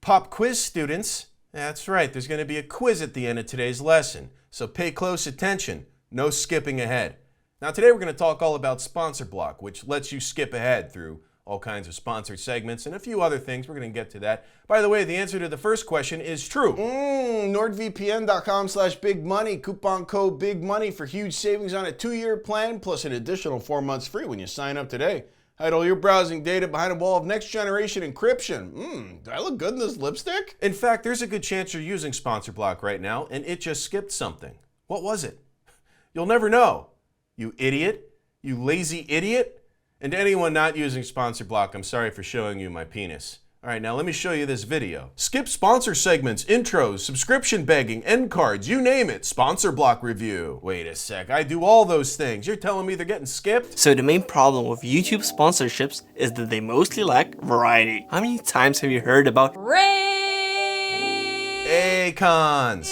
Pop quiz students. That's right, there's going to be a quiz at the end of today's lesson, so pay close attention. No skipping ahead. Now today we're going to talk all about Sponsor Block, which lets you skip ahead through all kinds of sponsored segments and a few other things. We're going to get to that. By the way, the answer to the first question is true. NordVPN.com/bigmoney. Coupon code BIGMONEY for huge savings on a 2-year plan plus an additional 4 months free when you sign up today. Hide all your browsing data behind a wall of next generation encryption. Do I look good in this lipstick? In fact, there's a good chance you're using Sponsor Block right now and it just skipped something. What was it? You'll never know. You idiot. You lazy idiot. And to anyone not using Sponsor Block, I'm sorry for showing you my penis. All right, now let me show you this video. Skip sponsor segments, intros, subscription begging, end cards, you name it. Sponsor Block review. Wait a sec, I do all those things. You're telling me they're getting skipped? So the main problem with YouTube sponsorships is that they mostly lack variety. How many times have you heard about Acons?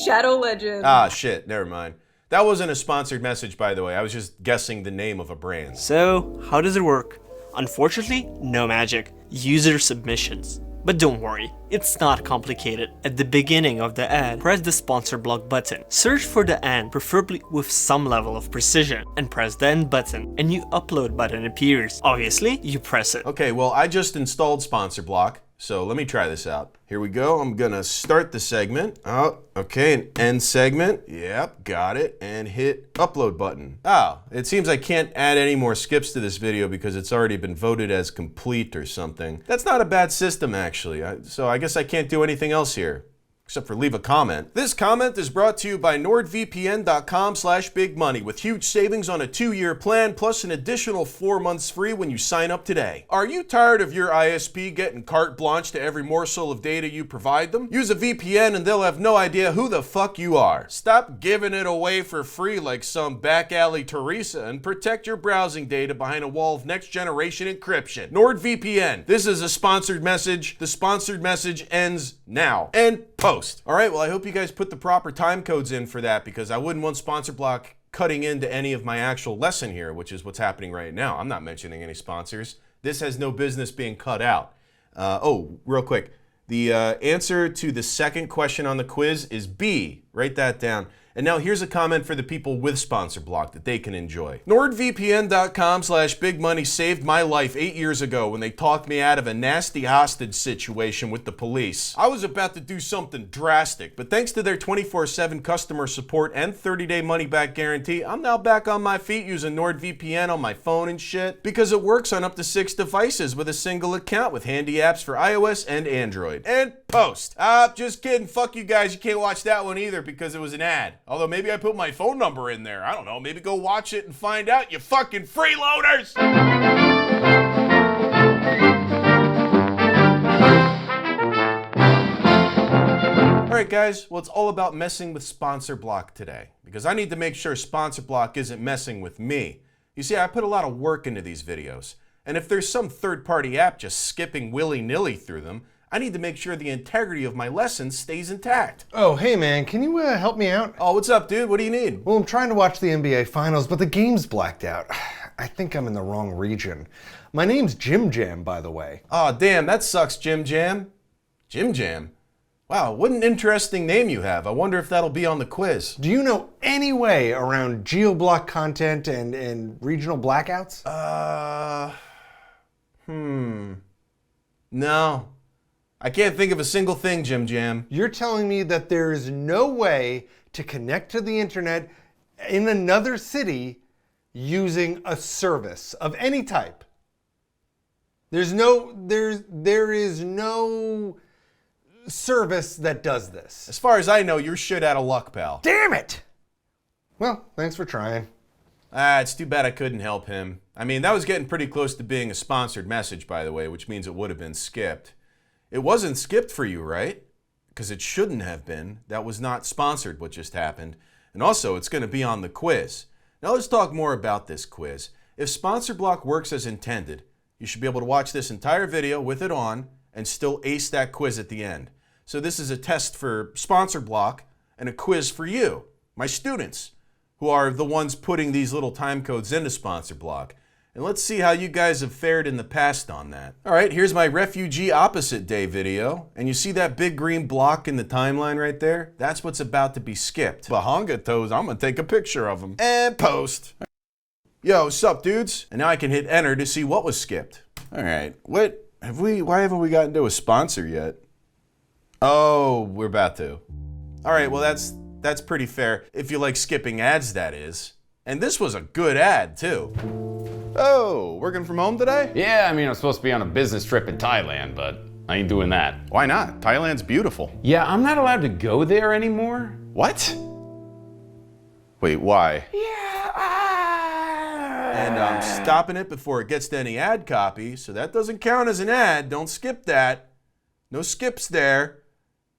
Shadow Legends. Ah, shit, never mind. That wasn't a sponsored message, by the way. I was just guessing the name of a brand. So, how does it work? Unfortunately, no magic. User submissions. But don't worry, it's not complicated. At the beginning of the ad, press the Sponsor Block button. Search for the ad, preferably with some level of precision, and press the End button. A new Upload button appears. Obviously, you press it. Okay, well, I just installed Sponsor Block, so let me try this out. Here we go. I'm gonna start the segment. Oh, okay, an end segment. Yep, got it. And hit upload button. Oh, it seems I can't add any more skips to this video because it's already been voted as complete or something. That's not a bad system, actually. So I guess I can't do anything else here, except for leave a comment. This comment is brought to you by NordVPN.com/bigmoney with huge savings on a 2-year plan plus an additional 4 months free when you sign up today. Are you tired of your ISP getting carte blanche to every morsel of data you provide them? Use a VPN and they'll have no idea who the fuck you are. Stop giving it away for free like some back alley Teresa and protect your browsing data behind a wall of next generation encryption. NordVPN. This is a sponsored message. The sponsored message ends now. And post. All right, well, I hope you guys put the proper time codes in for that because I wouldn't want Sponsor Block cutting into any of my actual lesson here, which is what's happening right now. I'm not mentioning any sponsors. This has no business being cut out. Oh, real quick. The answer to the second question on the quiz is B. Write that down. And now here's a comment for the people with Sponsor Block that they can enjoy. NordVPN.com/bigmoney saved my life 8 years ago when they talked me out of a nasty hostage situation with the police. I was about to do something drastic, but thanks to their 24/7 customer support and 30-day money-back guarantee, I'm now back on my feet using NordVPN on my phone and shit because it works on up to 6 devices with a single account with handy apps for iOS and Android. And post. Just kidding. Fuck you guys. You can't watch that one either because it was an ad. Although maybe I put my phone number in there. I don't know. Maybe go watch it and find out, you fucking freeloaders! Alright guys, well it's all about messing with Sponsor Block today. Because I need to make sure Sponsor Block isn't messing with me. You see, I put a lot of work into these videos. And if there's some third-party app just skipping willy-nilly through them, I need to make sure the integrity of my lessons stays intact. Oh, hey man, can you help me out? Oh, what's up, dude? What do you need? Well, I'm trying to watch the NBA Finals, but the game's blacked out. I think I'm in the wrong region. My name's Jim Jam, by the way. Aw, damn, that sucks, Jim Jam. Jim Jam? Wow, what an interesting name you have. I wonder if that'll be on the quiz. Do you know any way around geo-block content and regional blackouts? No. I can't think of a single thing, Jim Jam. You're telling me that there is no way to connect to the internet in another city using a service of any type? There is no service that does this. As far as I know, you're shit out of luck, pal. Damn it! Well, thanks for trying. It's too bad I couldn't help him. I mean, that was getting pretty close to being a sponsored message, by the way, which means it would have been skipped. It wasn't skipped for you, right? Because it shouldn't have been. That was not sponsored, what just happened. And also, it's going to be on the quiz. Now let's talk more about this quiz. If Sponsor Block works as intended, you should be able to watch this entire video with it on and still ace that quiz at the end. So this is a test for Sponsor Block and a quiz for you, my students, who are the ones putting these little time codes into Sponsor Block. And let's see how you guys have fared in the past on that. All right, here's my refugee opposite day video. And you see that big green block in the timeline right there? That's what's about to be skipped. Bahanga toes, I'm gonna take a picture of them. And post. Yo, sup dudes? And now I can hit enter to see what was skipped. All right, why haven't we gotten to a sponsor yet? Oh, we're about to. All right, well that's pretty fair. If you like skipping ads, that is. And this was a good ad too. Oh, working from home today? Yeah, I mean, I'm supposed to be on a business trip in Thailand, but I ain't doing that. Why not? Thailand's beautiful. Yeah, I'm not allowed to go there anymore. What? Wait, why? Yeah. And I'm stopping it before it gets to any ad copy, so that doesn't count as an ad. Don't skip that. No skips there,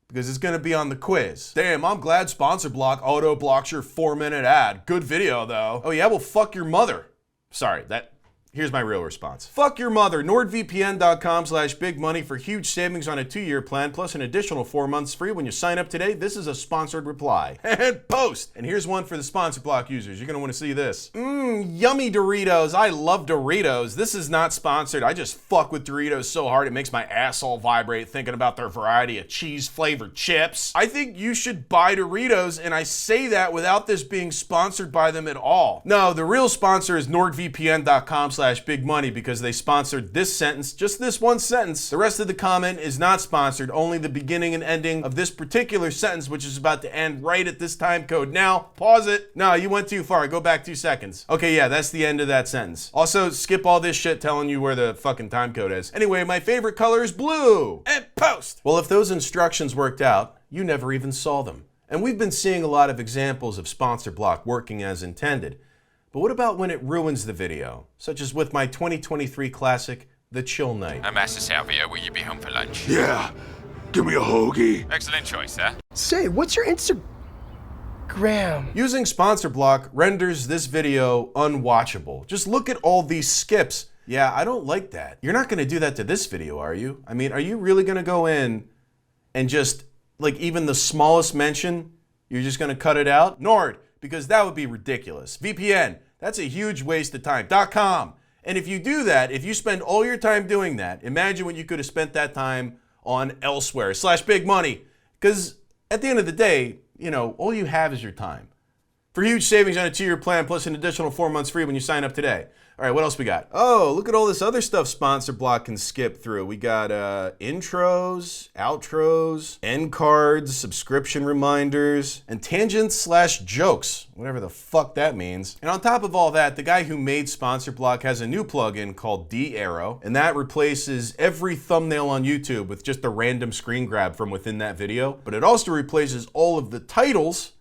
because it's gonna be on the quiz. Damn, I'm glad Sponsor Block auto blocks your 4-minute ad. Good video though. Oh yeah, well fuck your mother. Sorry, here's my real response. Fuck your mother. NordVPN.com/bigmoney for huge savings on a 2-year plan plus an additional 4 months free when you sign up today. This is a sponsored reply. And post. And here's one for the Sponsor Block users. You're gonna want to see this. Yummy Doritos. I love Doritos. This is not sponsored. I just fuck with Doritos so hard it makes my asshole vibrate thinking about their variety of cheese-flavored chips. I think you should buy Doritos, and I say that without this being sponsored by them at all. No, the real sponsor is NordVPN.com/bigmoney because they sponsored this sentence, just this one sentence. The rest of the comment is not sponsored, only the beginning and ending of this particular sentence, which is about to end right at this time code. Now, pause it. No, you went too far. Go back 2 seconds. Okay, yeah, that's the end of that sentence. Also, skip all this shit telling you where the fucking time code is. Anyway, my favorite color is blue. And post. Well, if those instructions worked out, you never even saw them. And we've been seeing a lot of examples of Sponsor Block working as intended. But what about when it ruins the video? Such as with my 2023 classic, The Chill Night. Master Salvia, will you be home for lunch? Yeah, give me a hoagie. Excellent choice, sir. Say, what's your Instagram? Using Sponsor Block renders this video unwatchable. Just look at all these skips. Yeah, I don't like that. You're not gonna do that to this video, are you? I mean, are you really gonna go in and just, like, even the smallest mention, you're just gonna cut it out? Nord, because that would be ridiculous. VPN, that's a huge waste of time. .com. And if you do that, if you spend all your time doing that, imagine what you could have spent that time on elsewhere, /big money. Because at the end of the day, you know, all you have is your time. For huge savings on a 2-year plan plus an additional 4 months free when you sign up today. All right, what else we got? Oh, look at all this other stuff Sponsor Block can skip through. We got intros, outros, end cards, subscription reminders, and tangents/jokes, whatever the fuck that means. And on top of all that, the guy who made Sponsor Block has a new plugin called DeArrow, and that replaces every thumbnail on YouTube with just a random screen grab from within that video. But it also replaces all of the titles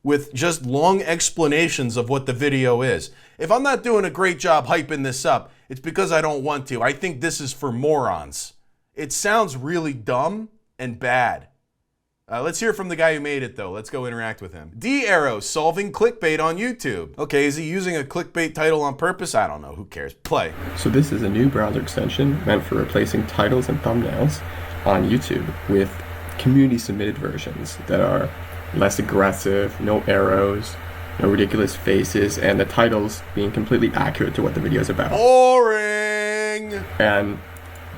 with just long explanations of what the video is. If I'm not doing a great job hyping this up, it's because I don't want to. I think this is for morons. It sounds really dumb and bad. Let's hear from the guy who made it though. Let's go interact with him. DeArrow solving clickbait on YouTube. Okay, is he using a clickbait title on purpose? I don't know, who cares? Play. So this is a new browser extension meant for replacing titles and thumbnails on YouTube with community submitted versions that are less aggressive, no arrows, no ridiculous faces, and the titles being completely accurate to what the video is about. Boring! And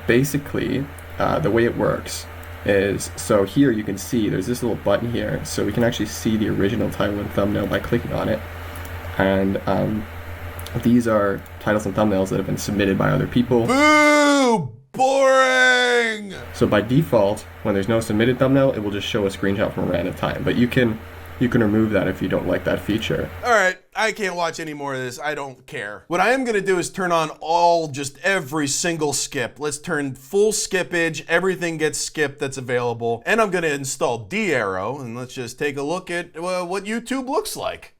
basically, the way it works is, so here you can see there's this little button here, so we can actually see the original title and thumbnail by clicking on it. And these are titles and thumbnails that have been submitted by other people. Boo! Boring! So by default, when there's no submitted thumbnail, it will just show a screenshot from a random time. But you can remove that if you don't like that feature. All right, I can't watch any more of this. I don't care. What I am gonna do is turn on just every single skip. Let's turn full skippage. Everything gets skipped that's available. And I'm gonna install DeArrow, and let's just take a look at what YouTube looks like.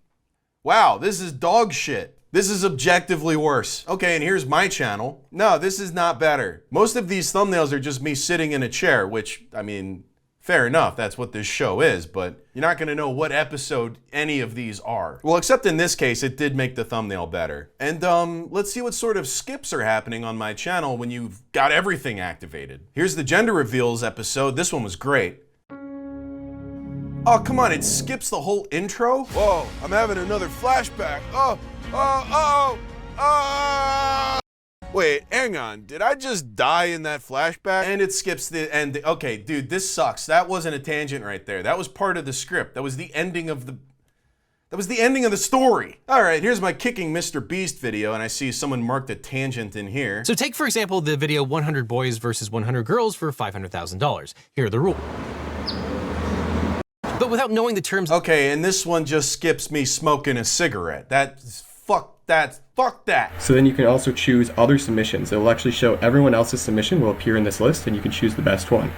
Wow, this is dog shit. This is objectively worse. Okay, and here's my channel. No, this is not better. Most of these thumbnails are just me sitting in a chair, which, I mean, fair enough, that's what this show is, but you're not gonna know what episode any of these are. Well, except in this case, it did make the thumbnail better. And let's see what sort of skips are happening on my channel when you've got everything activated. Here's the gender reveals episode. This one was great. Oh, come on, it skips the whole intro? Whoa, I'm having another flashback. Oh, Wait, hang on. Did I just die in that flashback? And it skips the end. Okay, dude, this sucks. That wasn't a tangent right there. That was part of the script. That was the ending of the story. All right, here's my Kicking Mr. Beast video, and I see someone marked a tangent in here. So take, for example, the video 100 Boys versus 100 Girls for $500,000. Here are the rules. But without knowing the terms... Okay, and this one just skips me smoking a cigarette. Fuck that. So then you can also choose other submissions. It will actually show everyone else's submission will appear in this list, and you can choose the best one.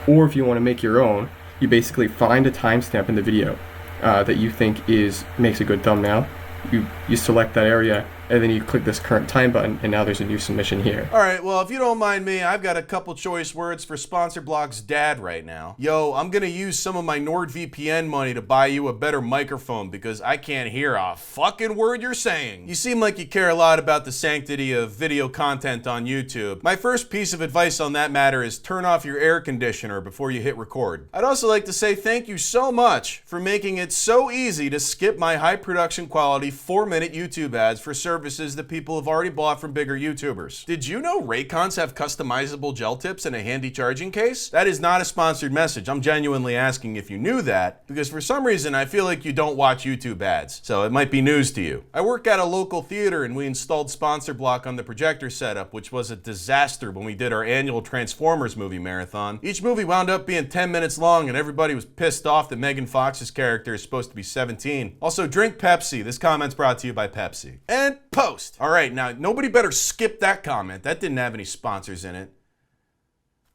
Or if you want to make your own, you basically find a timestamp in the video that you think makes a good thumbnail. You select that area, and then you click this current time button, and now there's a new submission here. All right, well, if you don't mind me, I've got a couple choice words for Sponsor Block's dad right now. Yo, I'm gonna use some of my NordVPN money to buy you a better microphone because I can't hear a fucking word you're saying. You seem like you care a lot about the sanctity of video content on YouTube. My first piece of advice on that matter is turn off your air conditioner before you hit record. I'd also like to say thank you so much for making it so easy to skip my high production quality 4-minute YouTube ads for services that people have already bought from bigger YouTubers. Did you know Raycons have customizable gel tips and a handy charging case? That is not a sponsored message. I'm genuinely asking if you knew that, because for some reason I feel like you don't watch YouTube ads, so it might be news to you. I work at a local theater and we installed Sponsor Block on the projector setup, which was a disaster when we did our annual Transformers movie marathon. Each movie wound up being 10 minutes long and everybody was pissed off that Megan Fox's character is supposed to be 17. Also, drink Pepsi. This comment's brought to you by Pepsi. And post. All right, now nobody better skip that comment. That didn't have any sponsors in it.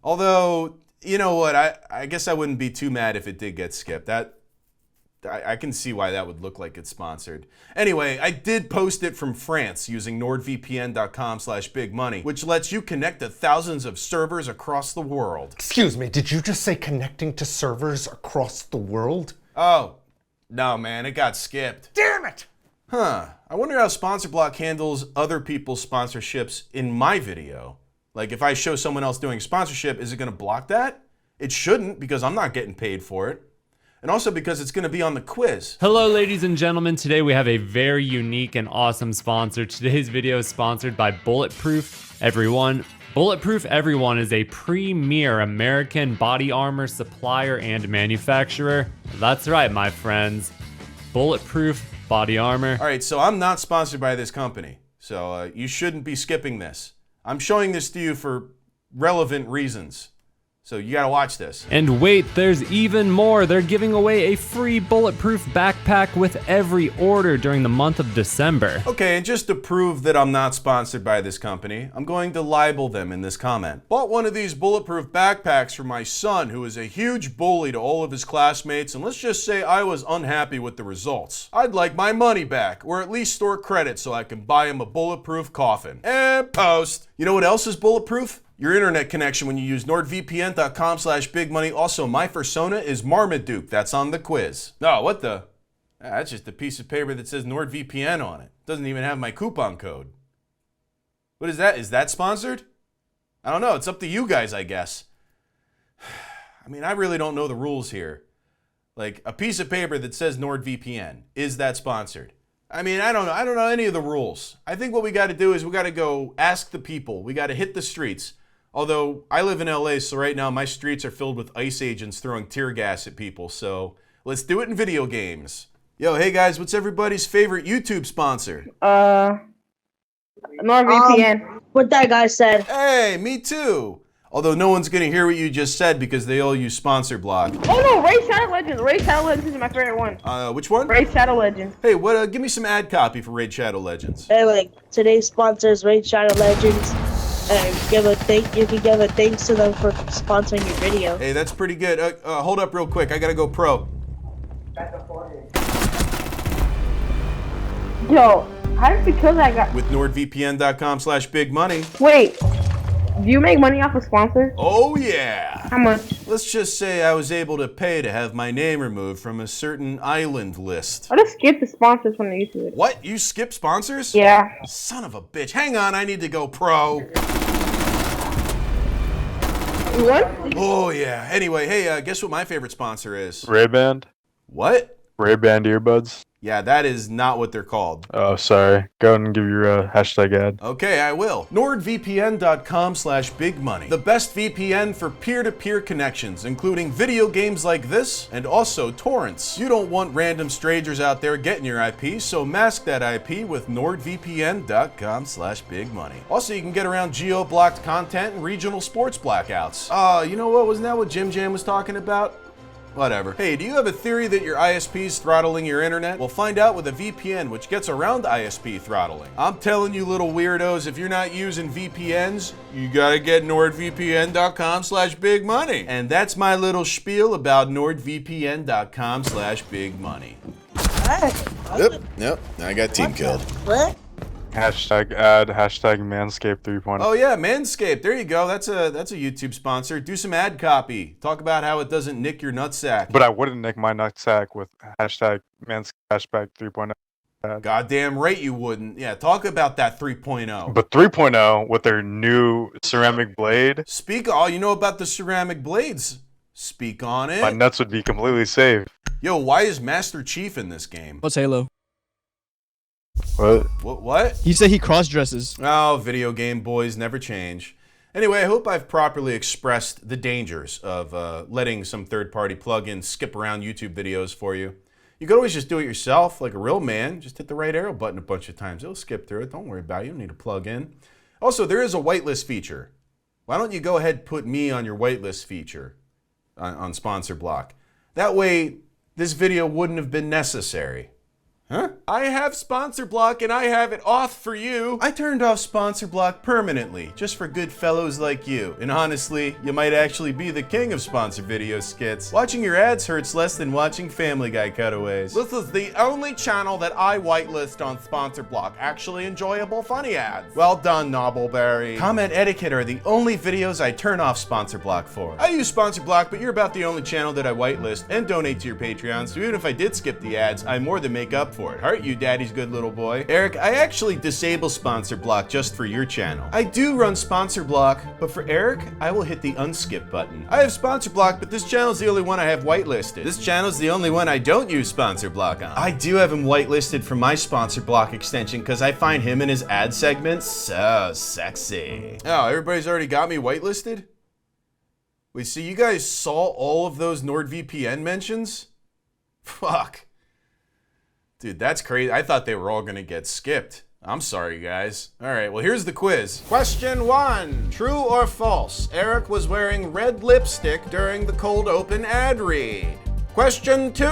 Although, you know what? I guess I wouldn't be too mad if it did get skipped. I can see why that would look like it's sponsored. Anyway, I did post it from France using nordvpn.com/bigmoney, which lets you connect to thousands of servers across the world. Excuse me, did you just say connecting to servers across the world? Oh, no, man, it got skipped. Damn it! Huh. I wonder how Sponsor Block handles other people's sponsorships in my video. Like, if I show someone else doing sponsorship, is it going to block that? It shouldn't, because I'm not getting paid for it. And also because it's going to be on the quiz. Hello, ladies and gentlemen. Today we have a very unique and awesome sponsor. Today's video is sponsored by Bulletproof Everyone. Bulletproof Everyone is a premier American body armor supplier and manufacturer. That's right, my friends. Bulletproof body armor. All right, so I'm not sponsored by this company, so you shouldn't be skipping this. I'm showing this to you for relevant reasons. So you gotta watch this. And wait, there's even more. They're giving away a free bulletproof backpack with every order during the month of December. Okay, and just to prove that I'm not sponsored by this company, I'm going to libel them in this comment. Bought one of these bulletproof backpacks for my son, who is a huge bully to all of his classmates, and let's just say I was unhappy with the results. I'd like my money back, or at least store credit so I can buy him a bulletproof coffin. And post. You know what else is bulletproof? Your internet connection when you use nordvpn.com/bigmoney. Also, my persona is Marmaduke. That's on the quiz. Oh, what the? That's just a piece of paper that says NordVPN on it. Doesn't even have my coupon code. What is that? Is that sponsored? I don't know. It's up to you guys, I guess. I mean, I really don't know the rules here. Like, a piece of paper that says NordVPN. Is that sponsored? I mean, I don't know. I don't know any of the rules. I think what we got to do is we got to go ask the people. We got to hit the streets. Although, I live in LA, so right now my streets are filled with ICE agents throwing tear gas at people, so let's do it in video games. Yo, hey guys, what's everybody's favorite YouTube sponsor? NordVPN. What that guy said. Hey, me too! Although no one's gonna hear what you just said because they all use Sponsor Block. Oh no, Raid Shadow Legends. Raid Shadow Legends is my favorite one. Which one? Raid Shadow Legends. Hey, what? Give me some ad copy for Raid Shadow Legends. Hey, like, today's sponsors, Raid Shadow Legends. And you can give a thanks to them for sponsoring your video. Hey, that's pretty good. Hold up real quick. I gotta go pro. Yo, how did you kill that guy? With nordvpn.com/bigmoney. Wait, do you make money off of sponsors? Oh yeah. How much? Let's just say I was able to pay to have my name removed from a certain island list. I just skip the sponsors when I used to. What? You skip sponsors? Yeah. Son of a bitch. Hang on, I need to go pro. What? Oh yeah. Anyway, hey, guess what my favorite sponsor is? Ray-Ban. What? Ray-Ban earbuds? Yeah, that is not what they're called. Oh, sorry. Go ahead and give your hashtag ad. Okay, I will. NordVPN.com/bigmoney. The best VPN for peer-to-peer connections, including video games like this and also torrents. You don't want random strangers out there getting your IP, so mask that IP with NordVPN.com/bigmoney. Also, you can get around geo-blocked content and regional sports blackouts. You know what? Wasn't that what Jim Jam was talking about? Whatever. Hey, do you have a theory that your ISP's throttling your internet? Well, find out with a VPN, which gets around ISP throttling. I'm telling you little weirdos, if you're not using VPNs, you gotta get NordVPN.com/bigmoney. And that's my little spiel about NordVPN.com/bigmoney. Yep, I got team killed. What? Hashtag ad, hashtag Manscaped 3.0. Oh yeah, Manscaped. There you go. That's a YouTube sponsor. Do some ad copy. Talk about how it doesn't nick your nutsack. But I wouldn't nick my nutsack with hashtag Manscaped, hashtag 3.0. Goddamn right you wouldn't. Yeah, talk about that 3.0. But 3.0 with their new ceramic blade. Speak all you know about the ceramic blades. Speak on it. My nuts would be completely safe. Yo, why is Master Chief in this game? What's Halo? What? What? He said he cross-dresses. Oh, video game boys never change. Anyway, I hope I've properly expressed the dangers of letting some third-party plugins skip around YouTube videos for you. You could always just do it yourself, like a real man. Just hit the right arrow button a bunch of times. It'll skip through it. Don't worry about it. You don't need a plug-in. Also, there is a whitelist feature. Why don't you go ahead and put me on your whitelist feature on Sponsor Block? That way, this video wouldn't have been necessary. Huh? I have Sponsor Block and I have it off for you. I turned off Sponsor Block permanently, just for good fellows like you. And honestly, you might actually be the king of sponsor video skits. Watching your ads hurts less than watching Family Guy cutaways. This is the only channel that I whitelist on Sponsor Block. Actually enjoyable, funny ads. Well done, Knobbleberry. Comment Etiquette are the only videos I turn off Sponsor Block for. I use Sponsor Block, but you're about the only channel that I whitelist and donate to your Patreon, so even if I did skip the ads, I more than make up for it. Aren't you, Daddy's good little boy? Eric, I actually disable Sponsor Block just for your channel. I do run Sponsor Block, but for Eric, I will hit the unskip button. I have Sponsor Block, but this channel is the only one I have whitelisted. This channel is the only one I don't use Sponsor Block on. I do have him whitelisted for my Sponsor Block extension because I find him and his ad segments so sexy. Oh, everybody's already got me whitelisted? Wait, so you guys saw all of those NordVPN mentions? Fuck. Dude, that's crazy. I thought they were all gonna get skipped. I'm sorry, guys. All right, well, here's the quiz. Question 1. True or false? Eric was wearing red lipstick during the cold open ad read. Question 2.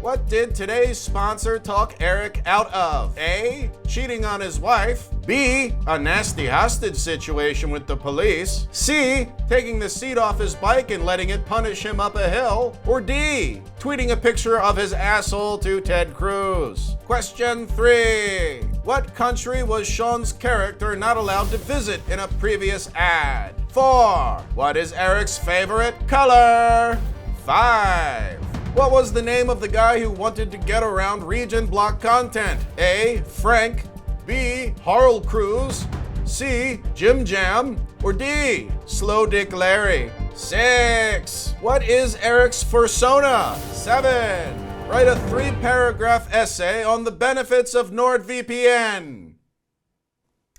What did today's sponsor talk Eric out of? A. Cheating on his wife. B. A nasty hostage situation with the police. C. Taking the seat off his bike and letting it punish him up a hill. Or D. Tweeting a picture of his asshole to Ted Cruz. Question 3. What country was Sean's character not allowed to visit in a previous ad? 4. What is Eric's favorite color? 5. What was the name of the guy who wanted to get around region block content? A. Frank. B. Harl Cruz. C. Jim Jam. Or D. Slow Dick Larry. 6. What is Eric's fursona? 7. Write a 3-paragraph essay on the benefits of NordVPN.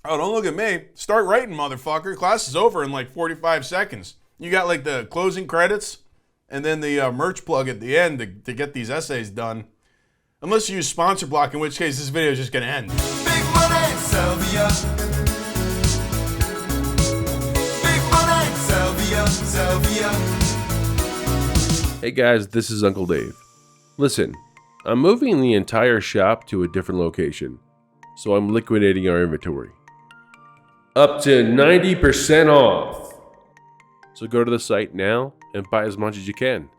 Oh, don't look at me. Start writing, motherfucker. Class is over in like 45 seconds. You got like the closing credits and then the merch plug at the end to get these essays done. Unless you use Sponsor Block, in which case this video is just gonna end. Big money, Sylvia. Big money, Sylvia, Sylvia. Hey guys, this is Uncle Dave. Listen, I'm moving the entire shop to a different location, so I'm liquidating our inventory. Up to 90% off. So go to the site now and buy as much as you can.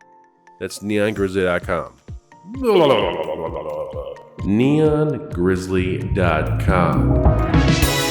That's neongrizzly.com. neongrizzly.com.